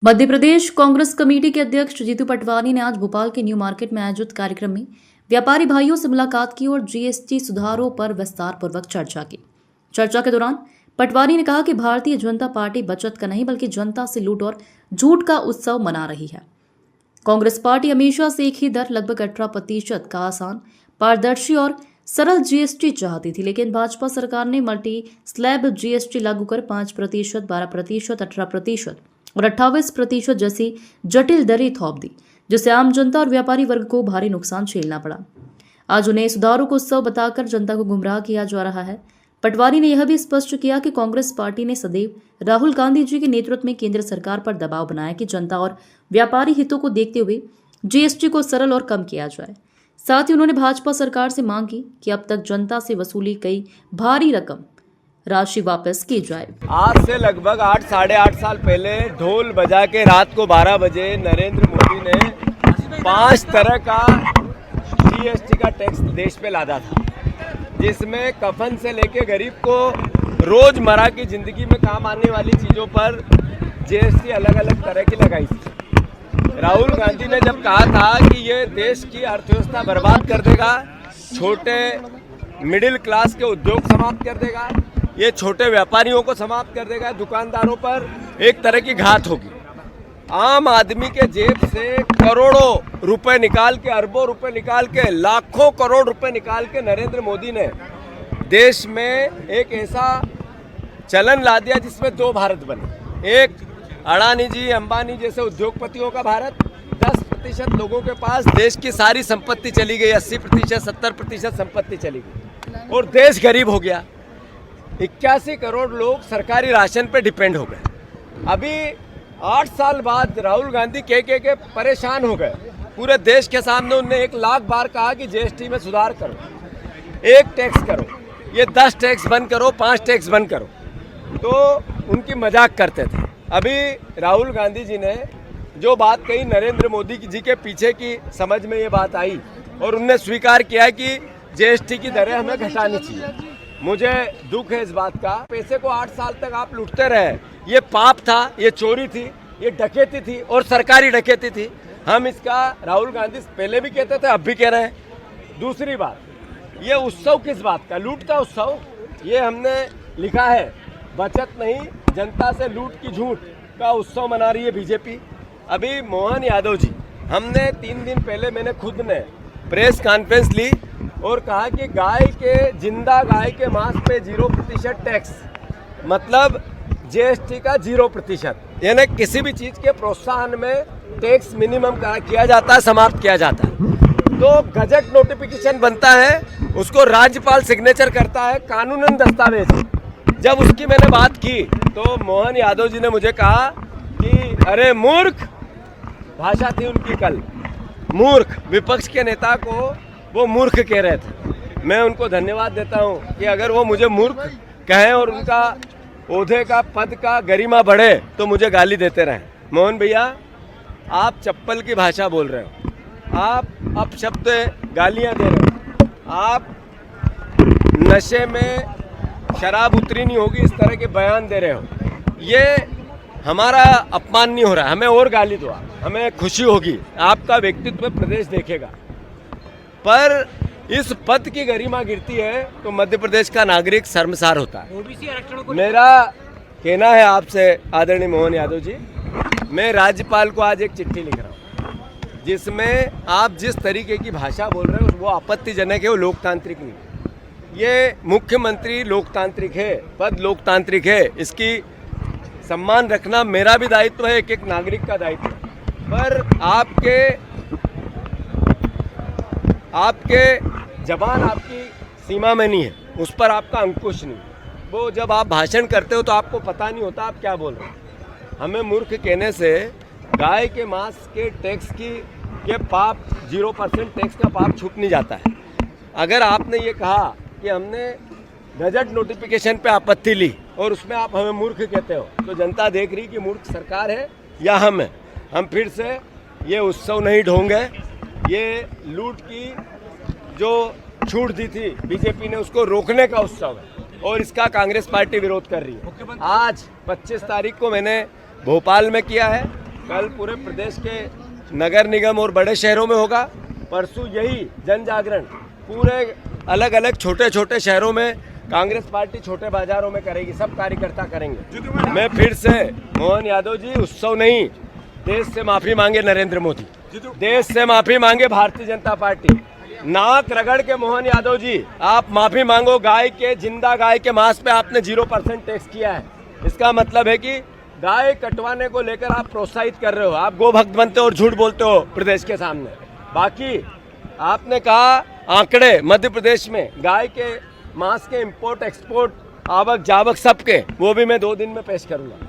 Madhya Pradesh Congress committee के अध्यक्ष जीतू पटवारी ने आज भोपाल के न्यू मार्केट में आयोजित कार्यक्रम में व्यापारी भाइयों से मुलाकात की और जीएसटी सुधारों पर विस्तार पूर्वक चर्चा की। चर्चा के दौरान पटवारी ने कहा कि भारतीय जनता पार्टी बचत का नहीं बल्कि जनता से लूट और झूठ का उत्सव मना रही है। कांग्रेस पार्टी हमेशा से एक ही दर लगभग 18% का आसान, पारदर्शी और सरल जीएसटी चाहती थी, लेकिन भाजपा सरकार ने मल्टी स्लैब जीएसटी लागू कर 5%, 12%, 18% और 28% जैसी जटिल दरें थोप दी, जिससे आम जनता और व्यापारी वर्ग को भारी नुकसान झेलना पड़ा। आज उन्हें सुधारों को उत्सव बताकर जनता को गुमराह किया जा रहा है। पटवारी ने यह भी स्पष्ट किया कि कांग्रेस पार्टी ने सदैव राहुल गांधी जी के नेतृत्व में केंद्र सरकार पर दबाव बनाया कि जनता और व्यापारी हितों को देखते हुए जीएसटी को सरल और कम किया जाए। साथ ही उन्होंने भाजपा सरकार से मांग की कि अब तक जनता से वसूली कई भारी रकम राशि वापस की जाए। आज से लगभग 8 साढ़े 8 साल पहले ढोल बजा के रात को 12 बजे नरेंद्र मोदी ने 5 तरह का जीएसटी का टैक्स देश पे लादा था, जिसमें कफन से लेके गरीब को रोजमर्रा की जिंदगी में काम आने वाली चीज़ों पर जीएसटी अलग अलग तरह की लगाई थी। राहुल गांधी ने जब कहा था कि ये देश की अर्थव्यवस्था बर्बाद कर देगा, छोटे मिडिल क्लास के उद्योग समाप्त कर देगा, ये छोटे व्यापारियों को समाप्त कर देगा, दुकानदारों पर एक तरह की घात होगी। आम आदमी के जेब से करोड़ों रुपए निकाल के, अरबों रुपए निकाल के, लाखों करोड़ रुपए निकाल के नरेंद्र मोदी ने देश में एक ऐसा चलन ला दिया जिसमें 2 भारत बने। एक अडानी जी, अंबानी जैसे उद्योगपतियों का भारत, 10% लोगों के पास देश की सारी संपत्ति चली गई, 80%, 70% संपत्ति चली गई और देश गरीब हो गया। 81 करोड़ लोग सरकारी राशन पे डिपेंड हो गए। अभी 8 साल बाद राहुल गांधी के परेशान हो गए। पूरे देश के सामने उन्होंने 1 लाख बार कहा कि जीएसटी में सुधार करो, एक टैक्स करो, ये 10 टैक्स बंद करो, 5 टैक्स बंद करो, तो उनकी मजाक करते थे। अभी राहुल गांधी जी ने जो बात कही, नरेंद्र मोदी जी के पीछे की समझ में ये बात आई और उनने स्वीकार किया कि जीएसटी की दरें हमें घटानी चाहिए। मुझे दुख है इस बात का। पैसे को 8 साल तक आप लूटते रहे, ये पाप था, ये चोरी थी, ये डकैती थी और सरकारी डकैती थी। हम इसका राहुल गांधी पहले भी कहते थे, अब भी कह रहे हैं। दूसरी बात, ये उत्सव किस बात का? लूट का उत्सव। ये हमने लिखा है, बचत नहीं, जनता से लूट की झूठ का उत्सव मना रही है बीजेपी। अभी मोहन यादव जी, हमने 3 दिन पहले मैंने खुद ने प्रेस कॉन्फ्रेंस ली और कहा कि जिंदा गाय के मांस पे 0% टैक्स, मतलब जीएसटी का 0%, यानी किसी भी चीज़ के प्रोत्साहन में टैक्स मिनिमम किया जाता है, समाप्त किया जाता है। तो गजट नोटिफिकेशन बनता है, उसको राज्यपाल सिग्नेचर करता है, कानूनन दस्तावेज। जब उसकी मैंने बात की तो मोहन यादव जी ने मुझे कहा कि अरे मूर्ख, भाषा थी उनकी कल, मूर्ख, विपक्ष के नेता को वो मूर्ख कह रहे थे। मैं उनको धन्यवाद देता हूं कि अगर वो मुझे मूर्ख कहें और उनका ओहदे का, पद का गरिमा बढ़े तो मुझे गाली देते रहें। मोहन भैया, आप चप्पल की भाषा बोल रहे हो, आप अपशब्द गालियां दे रहे हो, आप नशे में शराब उतरी नहीं होगी इस तरह के बयान दे रहे हो। ये हमारा अपमान नहीं हो रहा है, हमें और गाली दो, हमें खुशी होगी, आपका व्यक्तित्व प्रदेश देखेगा। पर इस पद की गरिमा गिरती है तो मध्य प्रदेश का नागरिक शर्मसार होता है। मेरा कहना है आपसे आदरणीय मोहन यादव जी, मैं राज्यपाल को आज एक चिट्ठी लिख रहा हूँ जिसमें आप जिस तरीके की भाषा बोल रहे हो वो आपत्तिजनक है, वो लोकतांत्रिक नहीं है। ये मुख्यमंत्री लोकतांत्रिक है, पद लोकतांत्रिक है, इसकी सम्मान रखना मेरा भी दायित्व है, एक नागरिक का दायित्व है। पर आपके जबान आपकी सीमा में नहीं है, उस पर आपका अंकुश नहीं। वो जब आप भाषण करते हो तो आपको पता नहीं होता आप क्या बोल रहे हो। हमें मूर्ख कहने से गाय के मांस के टैक्स के पाप, 0% टैक्स का पाप छूट नहीं जाता है। अगर आपने ये कहा कि हमने गजट नोटिफिकेशन पे आपत्ति ली और उसमें आप हमें मूर्ख कहते हो, तो जनता देख रही कि मूर्ख सरकार है या हम हैं। हम फिर से ये उत्सव नहीं ढोंगे। ये लूट की जो छूट दी थी बीजेपी ने, उसको रोकने का उत्सव है और इसका कांग्रेस पार्टी विरोध कर रही है। आज 25 तारीख को मैंने भोपाल में किया है, कल पूरे प्रदेश के नगर निगम और बड़े शहरों में होगा। परसों यही जन जागरण पूरे अलग अलग छोटे छोटे शहरों में कांग्रेस पार्टी छोटे बाजारों में करेगी, सब कार्यकर्ता करेंगे। मैं फिर से मोहन यादव जी, उत्सव नहीं, देश से माफी मांगे नरेंद्र मोदी, देश से माफी मांगे भारतीय जनता पार्टी। नाक रगड़ के मोहन यादव जी आप माफी मांगो। गाय के, जिंदा गाय के मांस पे आपने 0% टैक्स किया है। इसका मतलब है कि गाय कटवाने को लेकर आप प्रोत्साहित कर रहे हो। आप गोभक्त बनते हो और झूठ बोलते हो प्रदेश के सामने। बाकी आपने कहा आंकड़े मध्य प्रदेश में गाय के मांस के इंपोर्ट एक्सपोर्ट आवक जावक सबके, वो भी मैं 2 दिन में पेश करूंगा।